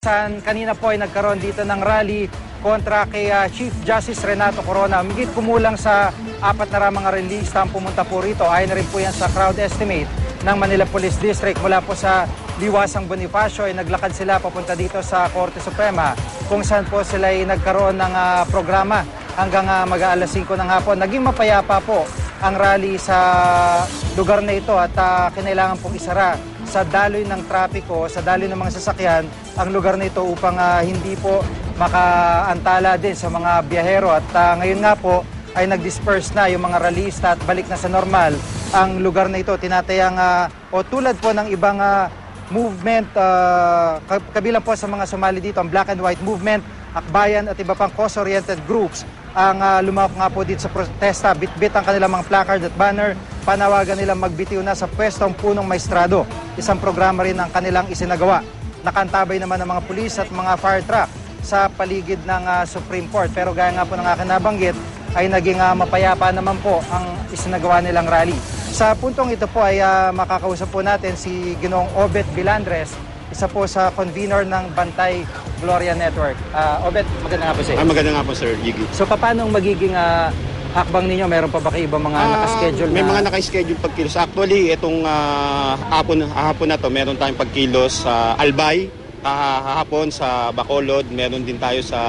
saan kanina po ay nagkaroon dito ng rally kontra kay Chief Justice Renato Corona. Migit kumulang sa 4 na mga relista ang pumunta po rito. Ayon na rin po yan sa crowd estimate ng Manila Police District. Mula po sa Liwasang Bonifacio ay naglakad sila papunta dito sa Korte Suprema kung saan po sila ay nagkaroon ng programa hanggang mag-aalas 5 ng hapon. Naging mapayapa po ang rally sa lugar na ito at kinailangan pong isara sa daloy ng trapiko, sa daloy ng mga sasakyan ang lugar na ito upang hindi po makaantala din sa mga biyahero. At ngayon nga po ay nag-disperse na yung mga rallyista at balik na sa normal ang lugar na ito. Tinatayang o tulad po ng ibang movement, kabilang po sa mga sumali dito, ang Black and White Movement, Akbayan at iba pang cause-oriented groups ang lumahok nga po dito sa protesta. Bitbit ang kanilang mga placard at banner, panawagan nilang magbitiw na sa pwestong punong maestrado. Isang programa rin ang kanilang isinagawa. Nakantabay naman ng mga pulis at mga fire truck sa paligid ng Supreme Court. Pero gaya nga po ng aking nabanggit, ay naging mapayapa naman po ang isinagawa nilang rally. Sa puntong ito po ay makakausap po natin si Ginoong Obet Bilandres, isa po sa convener ng Bantay Gloria Network. Obet, maganda nga po sir. Maganda nga po sir, Jiggy. So paano magiging hakbang ninyo? Meron pa ba kayo ibang mga nakaschedule? May mga naka-schedule pagkilos. Actually, itong hapon na to, meron tayong pagkilos sa Albay, hapon sa Bacolod, meron din tayo sa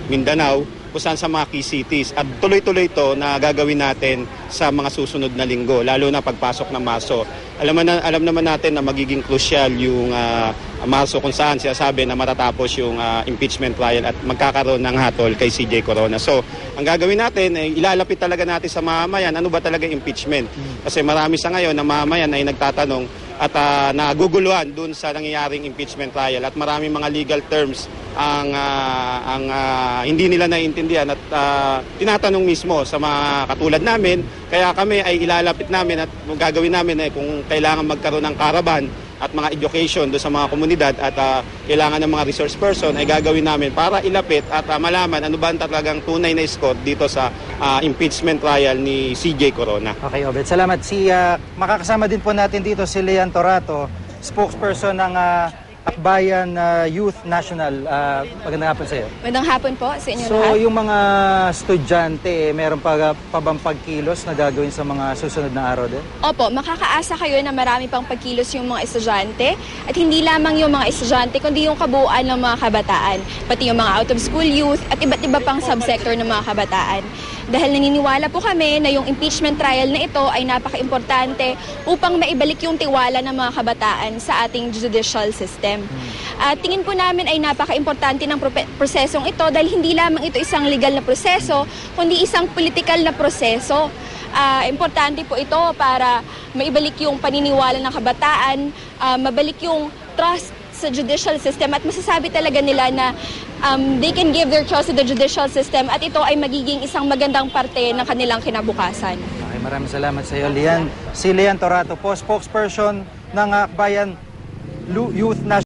Mindanao, kung saan sa mga key cities. At tuloy-tuloy ito na gagawin natin sa mga susunod na linggo, lalo na pagpasok ng Marso. Alam naman natin na magiging crucial yung Marso kung saan sinasabi na matatapos yung impeachment trial at magkakaroon ng hatol kay CJ Corona. So, ang gagawin natin ay ilalapit talaga natin sa mamamayan, ano ba talaga impeachment? Kasi marami sa ngayon na mamamayan ay nagtatanong at naguguluhan dun sa nangyayaring impeachment trial at maraming mga legal terms ang hindi nila naiintindihan at tinatanong mismo sa mga katulad namin. Kaya kami ay ilalapit namin at gagawin namin ay kung kailangan magkaroon ng caravan at mga education doon sa mga komunidad at kailangan ng mga resource person ay gagawin namin para ilapit at malaman ano ba ang talagang tunay na score dito sa impeachment trial ni CJ Corona. Okay, Obet. Salamat. Makakasama din po natin dito si Leon Torato, spokesperson ng Akbayan Youth National. Magandang hapon sa iyo. Magandang hapon po sa inyo lahat. So yung mga estudyante, meron pa bang pagkilos na gagawin sa mga susunod na araw din? Opo, makakaasa kayo na marami pang pagkilos yung mga estudyante at hindi lamang yung mga estudyante kundi yung kabuuan ng mga kabataan, pati yung mga out-of-school youth at iba't iba pang subsector ng mga kabataan. Dahil naniniwala po kami na yung impeachment trial na ito ay napaka-importante upang maibalik yung tiwala ng mga kabataan sa ating judicial system. Tingin po namin ay napaka-importante ng prosesong ito dahil hindi lamang ito isang legal na proseso, kundi isang political na proseso. Importante po ito para maibalik yung paniniwala ng kabataan, mabalik yung trust sa judicial system at masasabi talaga nila na they can give their trust to the judicial system at ito ay magiging isang magandang parte ng kanilang kinabukasan. Okay, maraming salamat sa iyo, Lian. Si Lian Torato po, spokesperson ng Akbayan Youth National.